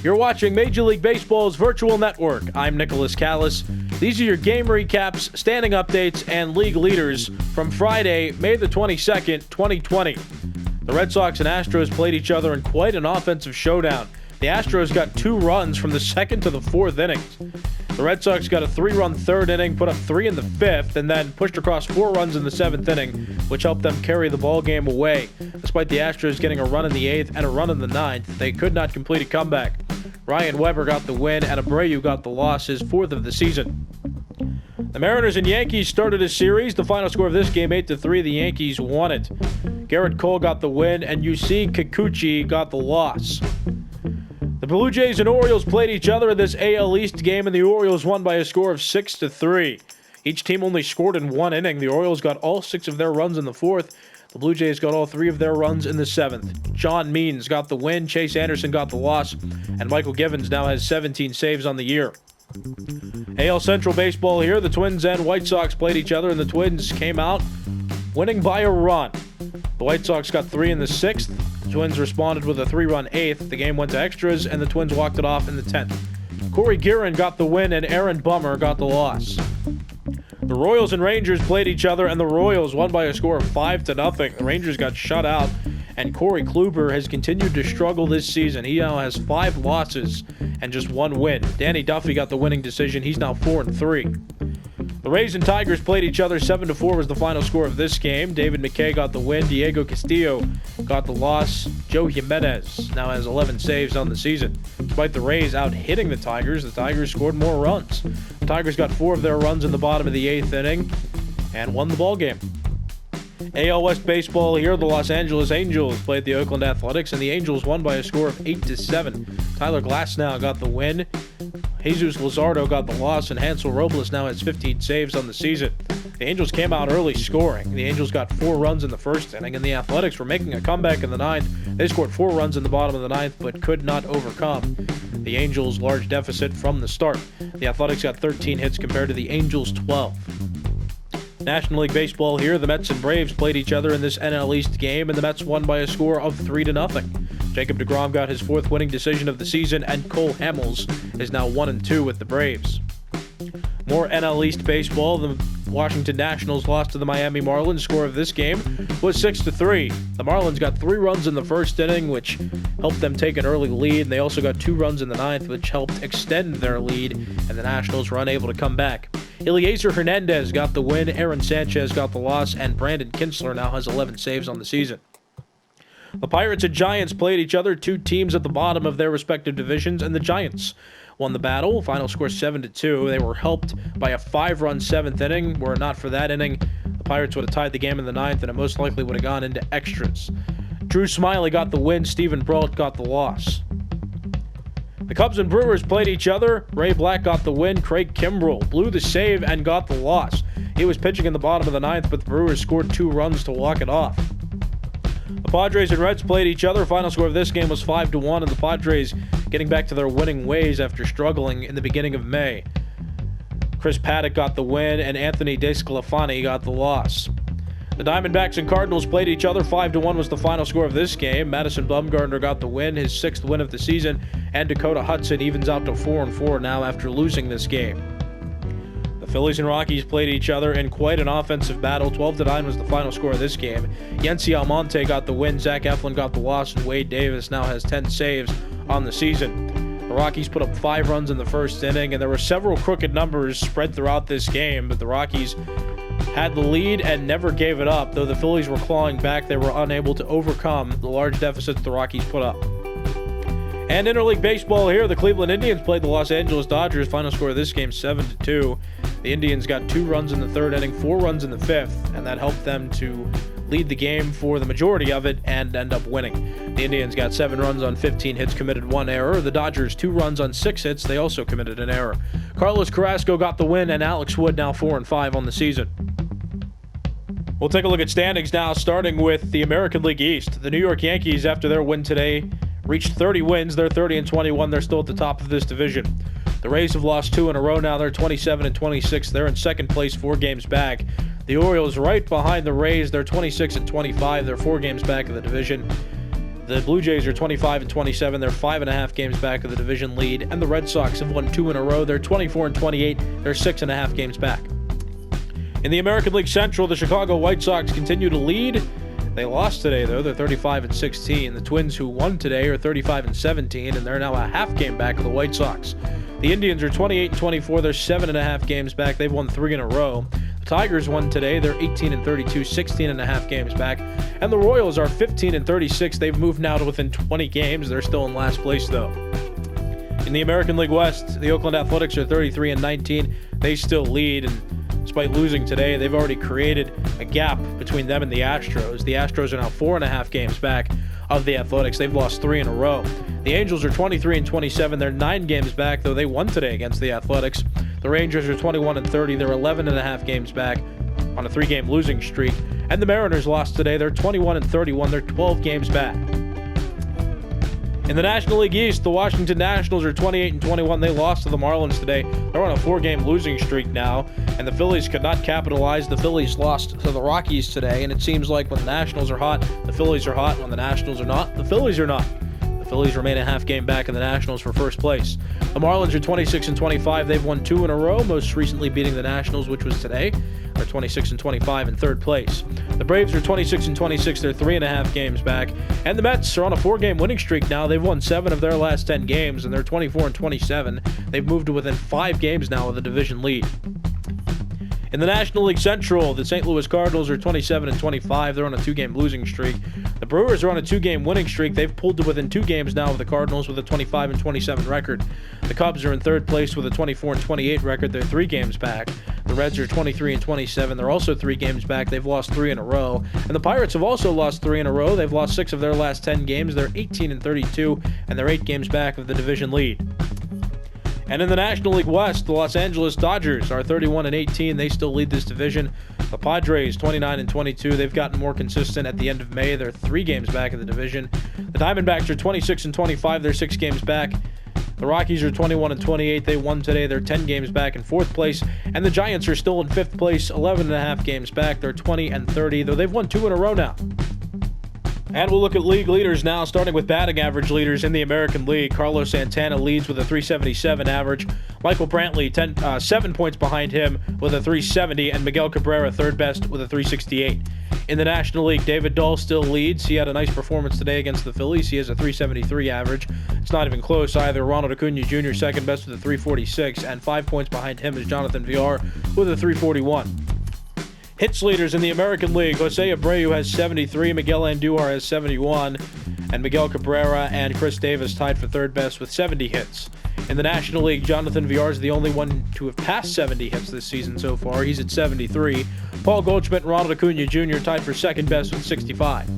You're watching Major League Baseball's virtual network. I'm Nicholas Callis. These are your game recaps, standing updates, and league leaders from Friday, May the 22nd, 2020. The Red Sox and Astros played each other in quite an offensive showdown. The Astros got 2 runs from the second to the 4th innings. The Red Sox got a 3-run third inning, put up 3 in the 5th, and then pushed across 4 runs in the 7th inning, which helped them carry the ball game away. Despite the Astros getting a run in the 8th and a run in the 9th, they could not complete a comeback. Ryan Weber got the win, and Abreu got the loss, his 4th of the season. The Mariners and Yankees started a series. The final score of this game, 8-3, the Yankees won it. Garrett Cole got the win, and Yusei Kikuchi got the loss. The Blue Jays and Orioles played each other in this AL East game, and the Orioles won by a score of 6-3. Each team only scored in 1 inning. The Orioles got all 6 of their runs in the 4th. The Blue Jays got all 3 of their runs in the 7th. John Means got the win, Chase Anderson got the loss, and Michael Givens now has 17 saves on the year. AL Central Baseball here. The Twins and White Sox played each other, and the Twins came out winning by a run. The White Sox got 3 in the 6th. The Twins responded with a 3-run 8th. The game went to extras, and the Twins walked it off in the 10th. Corey Guerin got the win, and Aaron Bummer got the loss. The Royals and Rangers played each other, and the Royals won by a score of 5-0. The Rangers got shut out, and Corey Kluber has continued to struggle this season. He now has 5 losses and just 1 win. Danny Duffy got the winning decision. He's now 4-3. The Rays and Tigers played each other. 7-4 was the final score of this game. David McKay got the win. Diego Castillo got the loss. Joe Jimenez now has 11 saves on the season. Despite the Rays out-hitting the Tigers scored more runs. The Tigers got 4 of their runs in the bottom of the 8th inning and won the ballgame. AL West Baseball here. The Los Angeles Angels played the Oakland Athletics, and the Angels won by a score of 8-7. Tyler Glasnow got the win. Jesus Luzardo got the loss, and Hansel Robles now has 15 saves on the season. The Angels came out early scoring. The Angels got 4 runs in the 1st inning, and the Athletics were making a comeback in the 9th. They scored 4 runs in the bottom of the 9th, but could not overcome the Angels' large deficit from the start. The Athletics got 13 hits compared to the Angels' 12. National League Baseball here. The Mets and Braves played each other in this NL East game, and the Mets won by a score of 3-0. Jacob deGrom got his 4th winning decision of the season, and Cole Hamels is now 1-2 with the Braves. More NL East baseball. The Washington Nationals lost to the Miami Marlins. Score of this game was 6-3. The Marlins got 3 runs in the 1st inning, which helped them take an early lead. And they also got 2 runs in the 9th, which helped extend their lead, and the Nationals were unable to come back. Eliezer Hernandez got the win, Aaron Sanchez got the loss, and Brandon Kinsler now has 11 saves on the season. The Pirates and Giants played each other, 2 teams at the bottom of their respective divisions, and the Giants won the battle. Final score 7-2. They were helped by a 5-run 7th inning. Were it not for that inning, the Pirates would have tied the game in the 9th, and it most likely would have gone into extras. Drew Smyly got the win, Stephen Brault got the loss. The Cubs and Brewers played each other. Ray Black got the win. Craig Kimbrell blew the save and got the loss. He was pitching in the bottom of the 9th, but the Brewers scored 2 runs to walk it off. The Padres and Reds played each other. Final score of this game was 5-1, and the Padres getting back to their winning ways after struggling in the beginning of May. Chris Paddock got the win, and Anthony DeSclafani got the loss. The Diamondbacks and Cardinals played each other. 5-1 was the final score of this game. Madison Bumgarner got the win, his 6th win of the season, and Dakota Hudson evens out to 4-4 now after losing this game. The Phillies and Rockies played each other in quite an offensive battle. 12-9 was the final score of this game. Yency Almonte got the win, Zach Eflin got the loss, and Wade Davis now has 10 saves on the season. The Rockies put up 5 runs in the 1st inning, and there were several crooked numbers spread throughout this game, but the Rockies had the lead and never gave it up. Though the Phillies were clawing back, they were unable to overcome the large deficits the Rockies put up. And interleague baseball here. The Cleveland Indians played the Los Angeles Dodgers. Final score of this game, 7-2. The Indians got 2 runs in the 3rd inning, 4 runs in the 5th, and that helped them to lead the game for the majority of it and end up winning. The Indians got 7 runs on 15 hits, committed 1 error. The Dodgers 2 runs on 6 hits. They also committed an error. Carlos Carrasco got the win, and Alex Wood now 4-5 on the season. We'll take a look at standings now, starting with the American League East. The New York Yankees, after their win today, reached 30 wins. They're 30-21. They're still at the top of this division. The Rays have lost 2 in a row now. They're 27-26. They're in 2nd place, 4 games back. The Orioles right behind the Rays. They're 26-25. They're 4 games back in the division. The Blue Jays are 25-27. They're 5.5 games back of the division lead. And the Red Sox have won 2 in a row. They're 24-28. They're 6.5 games back. In the American League Central, the Chicago White Sox continue to lead. They lost today, though. They're 35-16. The Twins, who won today, are 35-17, and they're now a half game back of the White Sox. The Indians are 28-24. They're 7.5 games back. They've won 3 in a row. The Tigers won today. They're 18-32, 16.5 games back. And the Royals are 15-36. They've moved now to within 20 games. They're still in last place, though. In the American League West, the Oakland Athletics are 33-19. They still lead, and despite losing today, they've already created a gap between them and the Astros. The Astros are now 4.5 games back of the Athletics. They've lost 3 in a row. The Angels are 23-27. They're 9 games back, though they won today against the Athletics. The Rangers are 21-30. They're 11.5 games back on a 3-game losing streak. And the Mariners lost today. They're 21-31. They're 12 games back. In the National League East, the Washington Nationals are 28-21. They lost to the Marlins today. They're on a 4-game losing streak now, and the Phillies could not capitalize. The Phillies lost to the Rockies today, and it seems like when the Nationals are hot, the Phillies are hot. When the Nationals are not, the Phillies are not. The Phillies remain a half game back of the Nationals for first place. The Marlins are 26-25. They've won 2 in a row, most recently beating the Nationals, which was today. They're 26-25 in third place. The Braves are 26-26. They're 3.5 games back. And the Mets are on a 4-game winning streak now. They've won 7 of their last 10 games, and they're 24-27. They've moved to within 5 games now of the division lead. In the National League Central, the St. Louis Cardinals are 27-25. They're on a 2-game losing streak. The Brewers are on a 2-game winning streak. They've pulled to within 2 games now of the Cardinals with a 25-27 record. The Cubs are in third place with a 24-28 record. They're 3 games back. The Reds are 23-27. They're also 3 games back. They've lost 3 in a row. And the Pirates have also lost 3 in a row. They've lost 6 of their last 10 games. They're 18-32, and they're 8 games back of the division lead. And in the National League West, the Los Angeles Dodgers are 31-18. They still lead this division. The Padres, 29-22. They've gotten more consistent at the end of May. They're 3 games back in the division. The Diamondbacks are 26-25. They're 6 games back. The Rockies are 21-28. They won today. They're 10 games back in 4th place. And the Giants are still in 5th place, 11.5 games back. They're 20-30, though they've won 2 in a row now. And we'll look at league leaders now, starting with batting average leaders in the American League. Carlos Santana leads with a .377 average. Michael Brantley, 7 points behind him with a .370, and Miguel Cabrera, third best, with a .368. In the National League, David Dahl still leads. He had a nice performance today against the Phillies. He has a .373 average. It's not even close either. Ronald Acuna Jr., second best with a .346, and 5 points behind him is Jonathan Villar with a .341. Hits leaders in the American League, Jose Abreu has 73, Miguel Andujar has 71, and Miguel Cabrera and Chris Davis tied for third best with 70 hits. In the National League, Jonathan Villar is the only one to have passed 70 hits this season so far. He's at 73. Paul Goldschmidt and Ronald Acuna Jr. tied for second best with 65.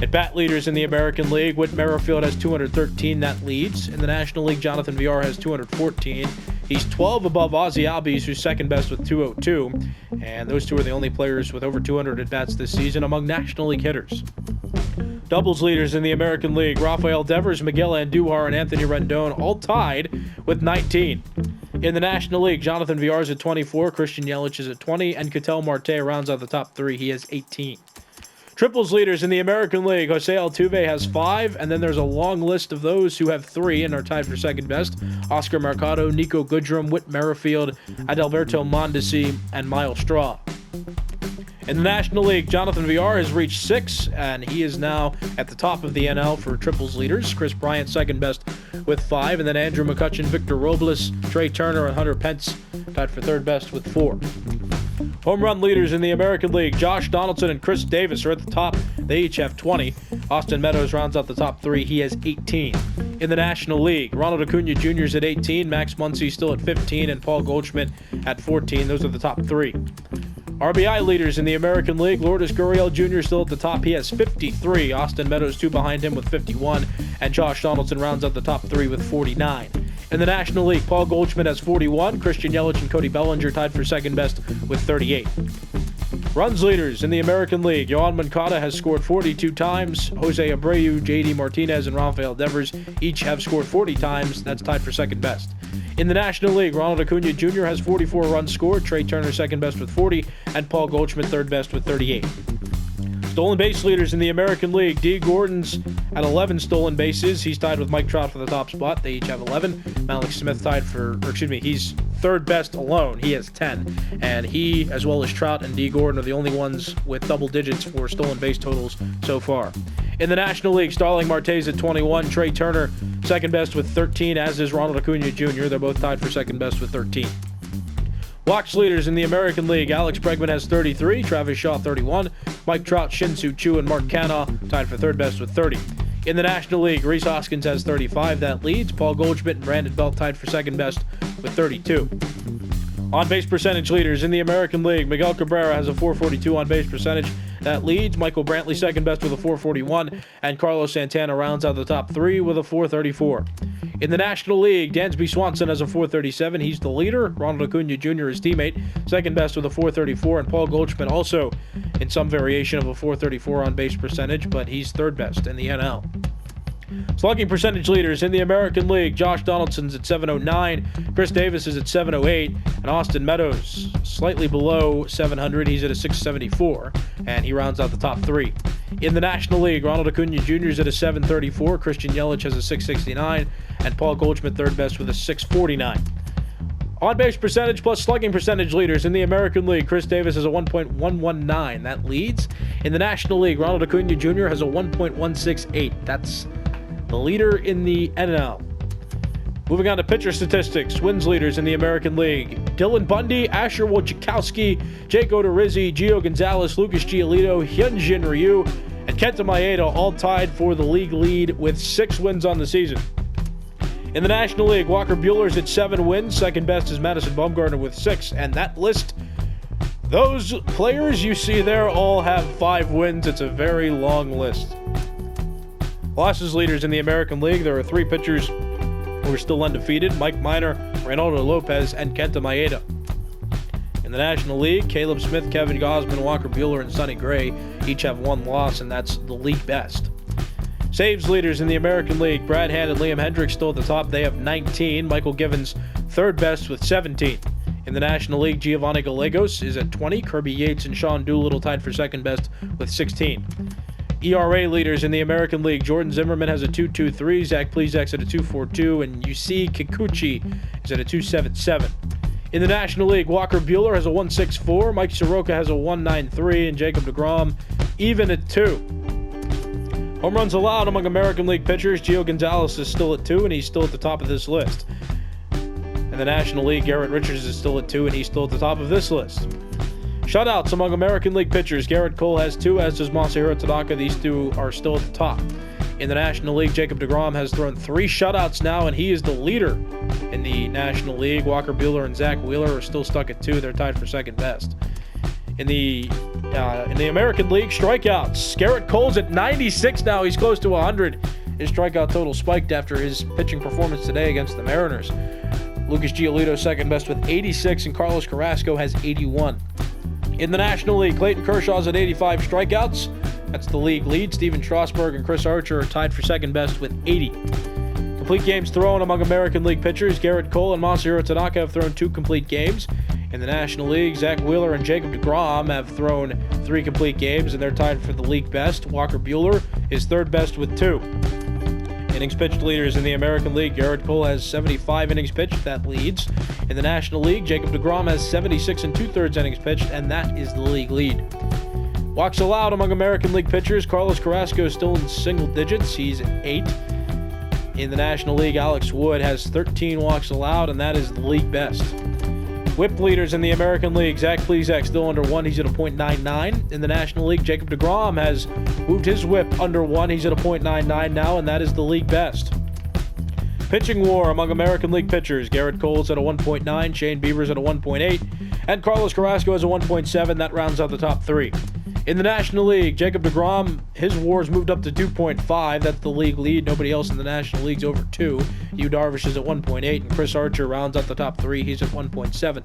At bat leaders in the American League, Whit Merrifield has 213. That leads. In the National League, Jonathan Villar has 214. He's 12 above Ozzie Albies, who's second best with 202. And those two are the only players with over 200 at-bats this season among National League hitters. Doubles leaders in the American League, Rafael Devers, Miguel Andujar, and Anthony Rendon all tied with 19. In the National League, Jonathan Villar is at 24, Christian Yelich is at 20, and Ketel Marte rounds out the top 3. He has 18. Triples leaders in the American League, Jose Altuve has 5, and then there's a long list of those who have 3 and are tied for second best. Oscar Mercado, Nico Goodrum, Whit Merrifield, Adalberto Mondesi, and Miles Straw. In the National League, Jonathan Villar has reached 6, and he is now at the top of the NL for triples leaders. Chris Bryant, second best with 5, and then Andrew McCutchen, Victor Robles, Trey Turner, and Hunter Pence tied for third best with 4. Home run leaders in the American League, Josh Donaldson and Chris Davis are at the top. They each have 20. Austin Meadows rounds out the top 3. He has 18. In the National League, Ronald Acuna Jr. is at 18, Max Muncy still at 15, and Paul Goldschmidt at 14. Those are the top 3. RBI leaders in the American League, Lourdes Gurriel Jr. still at the top. He has 53. Austin Meadows 2 behind him with 51, and Josh Donaldson rounds out the top 3 with 49. In the National League, Paul Goldschmidt has 41. Christian Yelich and Cody Bellinger tied for second best with 38. Runs leaders in the American League, Yohan Moncada has scored 42 times. Jose Abreu, J.D. Martinez, and Rafael Devers each have scored 40 times. That's tied for second best. In the National League, Ronald Acuna Jr. has 44 runs scored. Trey Turner second best with 40, and Paul Goldschmidt third best with 38. Stolen base leaders in the American League. D. Gordon's at 11 stolen bases. He's tied with Mike Trout for the top spot. They each have 11. Malik Smith he's third best alone. He has 10. And he, as well as Trout and D. Gordon, are the only ones with double digits for stolen base totals so far. In the National League, Starling Marte's at 21. Trey Turner, second best with 13, as is Ronald Acuna Jr. They're both tied for second best with 13. Walks leaders in the American League. Alex Bregman has 33, Travis Shaw 31, Mike Trout, Shin-Soo Choo, and Mark Canha tied for third best with 30. In the National League, Rhys Hoskins has 35. That leads. Paul Goldschmidt and Brandon Belt tied for second best with 32. On-base percentage leaders in the American League. Miguel Cabrera has a .442 on-base percentage. That leads. Michael Brantley second best with a .441, and Carlos Santana rounds out the top three with a .434. In the National League, Dansby Swanson has a .437. He's the leader. Ronald Acuna Jr., his teammate, second best with a .434, and Paul Goldschmidt also in some variation of a .434 on-base percentage, but he's third best in the NL. Slugging percentage leaders in the American League. Josh Donaldson's at .709, Chris Davis is at .708, and Austin Meadows slightly below .700. He's at a .674, and he rounds out the top three. In the National League, Ronald Acuna Jr. is at a .734, Christian Yelich has a .669, and Paul Goldschmidt third best with a .649. On-base percentage plus slugging percentage leaders in the American League. Chris Davis has a .119. That leads. In the National League, Ronald Acuna Jr. has a .168. That's the leader in the NL. Moving on to pitcher statistics. Wins leaders in the American League. Dylan Bundy, Asher Wojciechowski, Jake Odorizzi, Gio Gonzalez, Lucas Giolito, Hyunjin Ryu, and Kenta Maeda all tied for the league lead with 6 wins on the season. In the National League, Walker Buehler's at 7 wins. Second best is Madison Bumgarner with 6. And that list, those players you see there all have 5 wins. It's a very long list. Losses leaders in the American League. There are 3 pitchers who are still undefeated. Mike Minor, Reynaldo Lopez, and Kenta Maeda. In the National League, Caleb Smith, Kevin Gausman, Walker Buehler, and Sonny Gray each have 1 loss, and that's the league best. Saves leaders in the American League. Brad Hand and Liam Hendricks still at the top. They have 19. Michael Givens third best with 17. In the National League, Giovanni Gallegos is at 20. Kirby Yates and Sean Doolittle tied for second best with 16. ERA leaders in the American League. Jordan Zimmerman has a .223, Zach Plezak's at a .242, and Yusei Kikuchi is at a .277. In the National League, Walker Buehler has a .164, Mike Soroka has a .193, and Jacob deGrom even at 2. Home runs allowed among American League pitchers. Gio Gonzalez is still at 2, and he's still at the top of this list. In the National League, Garrett Richards is still at 2, and he's still at the top of this list. Shutouts among American League pitchers. Garrett Cole has 2, as does Masahiro Tanaka. These 2 are still at the top. In the National League, Jacob deGrom has thrown 3 shutouts now, and he is the leader in the National League. Walker Buehler and Zach Wheeler are still stuck at 2. They're tied for second best. In the American League, strikeouts. Garrett Cole's at 96 now. He's close to 100. His strikeout total spiked after his pitching performance today against the Mariners. Lucas Giolito second best with 86, and Carlos Carrasco has 81. In the National League, Clayton Kershaw's at 85 strikeouts. That's the league lead. Steven Strasburg and Chris Archer are tied for second best with 80. Complete games thrown among American League pitchers. Garrett Cole and Masahiro Tanaka have thrown 2 complete games. In the National League, Zach Wheeler and Jacob deGrom have thrown 3 complete games, and they're tied for the league best. Walker Buehler is third best with 2. Innings pitched leaders in the American League. Garrett Cole has 75 innings pitched. That leads. In the National League, Jacob deGrom has 76 2/3 innings pitched, and that is the league lead. Walks allowed among American League pitchers. Carlos Carrasco is still in single digits. He's at 8. In the National League, Alex Wood has 13 walks allowed, and that is the league best. Whip leaders in the American League. Zach Plezak still under 1. He's at a .99. In the National League, Jacob deGrom has moved his whip under 1. He's at a .99 now, and that is the league best. Pitching war among American League pitchers. Garrett Cole's at a 1.9. Shane Bieber's at a 1.8. And Carlos Carrasco has a 1.7. That rounds out the top 3. In the National League, Jacob deGrom, his WAR's moved up to 2.5. That's the league lead. Nobody else in the National League's over 2. Yu Darvish is at 1.8, and Chris Archer rounds out the top 3. He's at 1.7.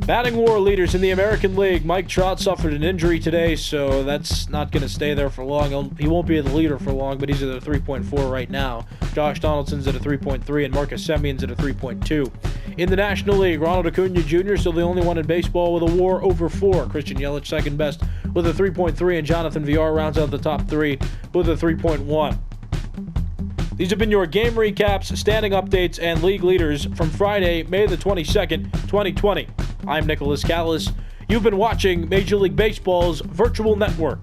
Batting war leaders in the American League. Mike Trout suffered an injury today, so that's not going to stay there for long. He won't be the leader for long, but he's at a 3.4 right now. Josh Donaldson's at a 3.3, and Marcus Semion's at a 3.2. In the National League, Ronald Acuna Jr. still the only one in baseball with a WAR over 4. Christian Yelich second best with a 3.3, and Jonathan Villar rounds out the top 3 with a 3.1. These have been your game recaps, standing updates, and league leaders from Friday, May the 22nd, 2020. I'm Nicholas Callis. You've been watching Major League Baseball's virtual network.